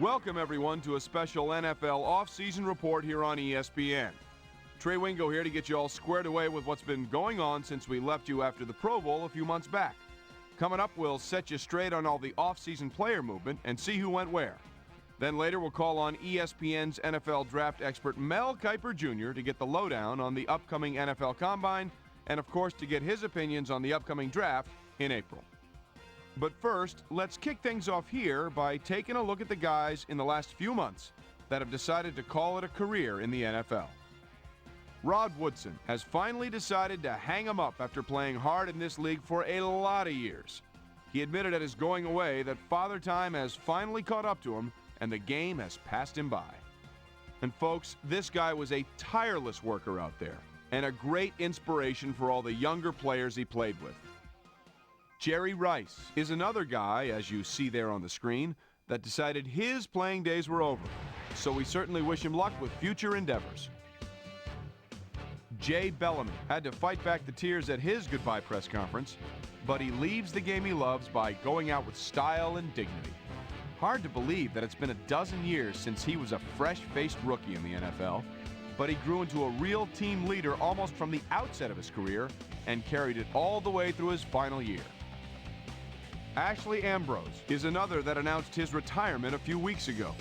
Welcome, everyone, to a special NFL offseason report here on ESPN. Trey Wingo here to get you all squared away with what's been going on since we left you after the Pro Bowl a few months back. Coming up, we'll set you straight on all the offseason player movement and see who went where. Then later, we'll call on ESPN's NFL draft expert Mel Kiper Jr. to get the lowdown on the upcoming NFL Combine and, of course, to get his opinions on the upcoming draft in April. But first, let's kick things off here by taking a look at the guys in the last few months that have decided to call it a career in the NFL. Rod Woodson has finally decided to hang him up after playing hard in this league for a lot of years. He admitted at his going away that Father Time has finally caught up to him and the game has passed him by. And folks, this guy was a tireless worker out there and a great inspiration for all the younger players he played with. Jerry Rice is another guy, as you see there on the screen, that decided his playing days were over. So we certainly wish him luck with future endeavors. Jay Bellamy had to fight back the tears at his goodbye press conference, but he leaves the game he loves by going out with style and dignity. Hard to believe that it's been a dozen years since he was a fresh-faced rookie in the NFL, but he grew into a real team leader almost from the outset of his career and carried it all the way through his final year. Ashley Ambrose is another that announced his retirement a few weeks ago.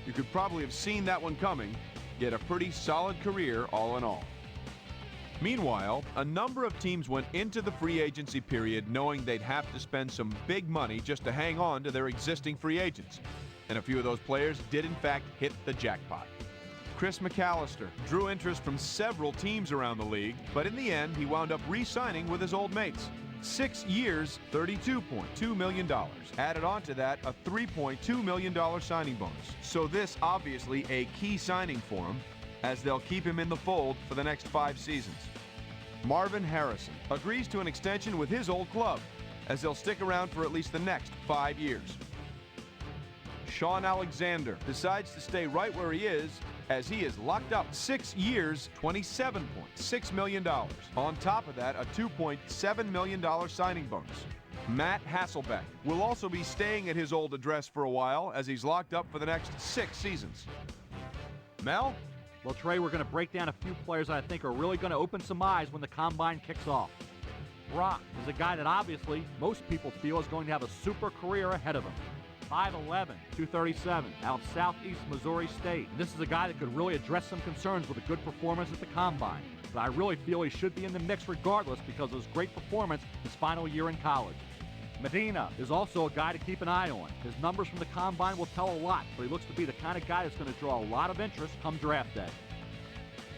You could probably have seen that one coming, yet a pretty solid career all in all. Meanwhile, a number of teams went into the free agency period knowing they'd have to spend some big money just to hang on to their existing free agents. And a few of those players did in fact hit the jackpot. Chris McAllister drew interest from several teams around the league, but in the end he wound up re-signing with his old mates. 6 years, $32.2 million. Added on to that, a $3.2 million signing bonus. So this obviously a key signing for him, as they'll keep him in the fold for the next 5 seasons. Marvin Harrison agrees to an extension with his old club, as they'll stick around for at least the next 5 years. Sean Alexander decides to stay right where he is, as he is locked up 6 years, $27.6 million. On top of that, a $2.7 million signing bonus. Matt Hasselbeck will also be staying at his old address for a while, as he's locked up for the next 6 seasons. Mel? Well, Trey, we're going to break down a few players that I think are really going to open some eyes when the Combine kicks off. Brock is a guy that obviously most people feel is going to have a super career ahead of him. 5'11", 237, out of Southeast Missouri State. And this is a guy that could really address some concerns with a good performance at the Combine. But I really feel he should be in the mix regardless because of his great performance his final year in college. Medina is also a guy to keep an eye on. His numbers from the Combine will tell a lot, but he looks to be the kind of guy that's going to draw a lot of interest come draft day.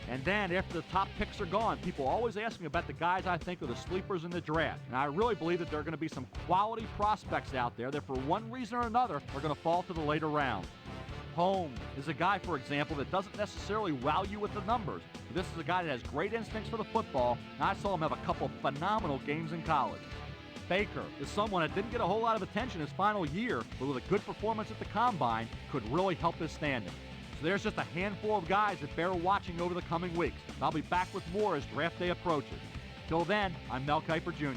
And then after the top picks are gone, people always ask me about the guys I think are the sleepers in the draft. And I really believe that there are going to be some quality prospects out there that for one reason or another are going to fall to the later rounds. Holmes is a guy, for example, that doesn't necessarily wow you with the numbers. But this is a guy that has great instincts for the football, and I saw him have a couple phenomenal games in college. Baker is someone that didn't get a whole lot of attention his final year, but with a good performance at the Combine could really help his standing. So there's just a handful of guys that bear watching over the coming weeks. I'll be back with more as draft day approaches. Till then, I'm Mel Kiper Jr.